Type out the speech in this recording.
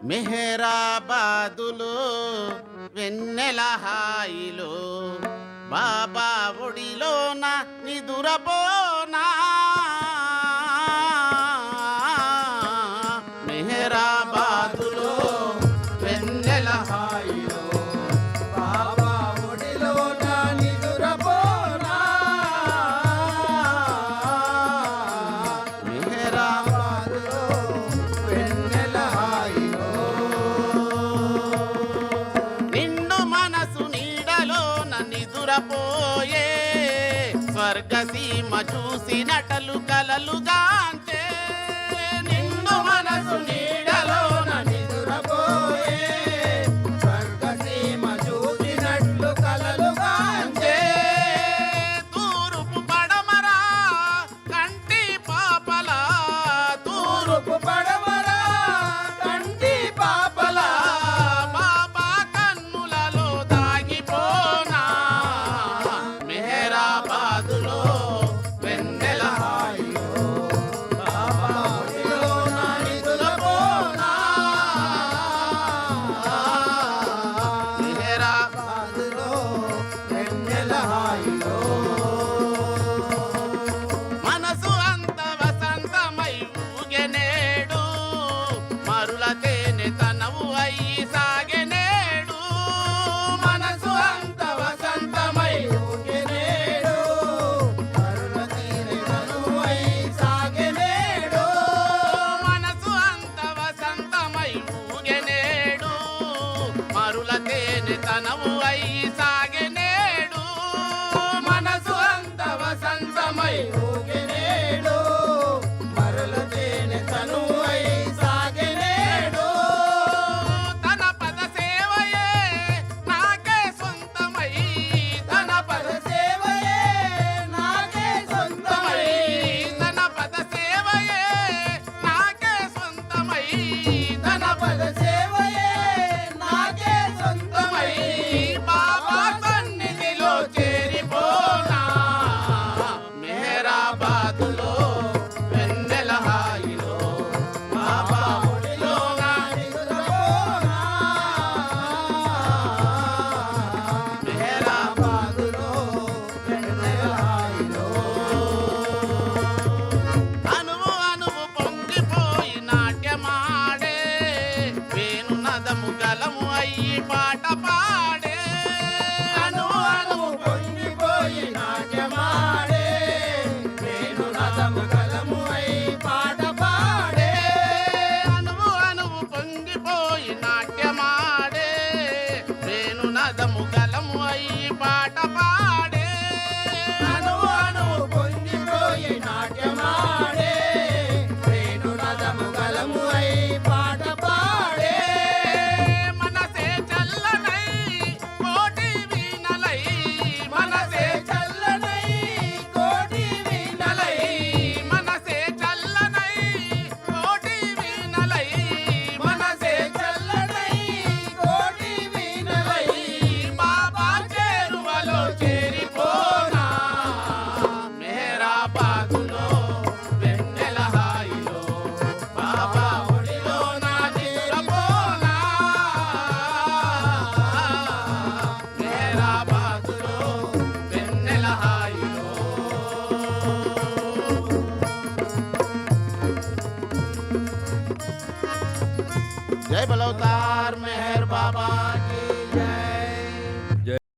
మెహరాబాదులో వెన్నెల హాయిలో బాబా ఒడిలోన నిదురపోనా మెహరాబాదులో వెన్నెల హాయిలో బాబా ఒడిలోన నిదురపోనా మెహరాబాదులో వెన్నెల హాయిలో నిండు మనసు నీడలోన నిదురపోయే స్వర్గసీమ చూసినటలు కలలుగాంచే నిండు మనసు నీడలోన నిదురపోయే స్వర్గసీమ చూసినట్లు కలలుగాంచే తూర్పు పడమరా కంటి పాపలా తూర్పు పడమరా కంటి పాపలా బాబా కన్నులలో దాగిపోనా మెహరాబాదులో వెన్నెల హాయిలో బాబా ఒడిలోన నిదురపోనా మెహరాబాదులో వెన్నెల హాయిలో మనసు అంత వసంతమై ఊగెనేడు మరుల తేనె తనవు అయి సాగెనేడు మనసు అంత వసంతమై ఊగెనేడు మరుల తేనె తనవు అయి సాగెనేడు మనసు అంత వసంతమై ఊగెనేడు మరుల తేనె తనవు అయి సాగెనేడు మనసు అంత వసంతమై ఊగెనేడు మరుల తేనె తనవు అయి సాగెనేడు తన పద సేవయే నాకే సొంతమై తన పద సేవయే నాకే సొంతమై తన పద సేవయే నాకే సొంతమై తన పద సేవయే నాకే సొంతమై బాబా సన్నిధిలో చేరిపోనా మెహరాబాదులో వెన్నెల హాయిలో బాబా ఒడిలోన నిదురపోనా మెహరాబాదులో వెన్నెల హాయిలో అనువు అనువు పొంగిపోయి నాట్యమాడే వేణు నదము గలము అయ్యి పాట పాడే అనువు అనువు పొంగిపోయి నాట్యమాడే వేణు నదము గలము అయ్యి పాట పాడే అనువు అనువు పొంగిపోయి నాట్యమాడే వేణు నదము గలము అయ్యి పాట పాడే అనువు అనువు పొంగిపోయి నాట్యమాడే వేణు నదము గలము అయ్యి పాట పాడే మనసే చల్లనై కోటి వీణలై మనసే చల్లనై కోటి వీణలై మనసే చల్లనై కోటి వీణలై మనసే చల్లనై కోటి వీణలై బాబా చేరువలో చేరిపోనా మెహరాబాదులో వెన్నెల హాయిలో బాబా ఒడిలోన నిదురపోనా మెహరాబాదులో వెన్నెల హాయిలో జై బలవతార్ మెహర్ బాబా की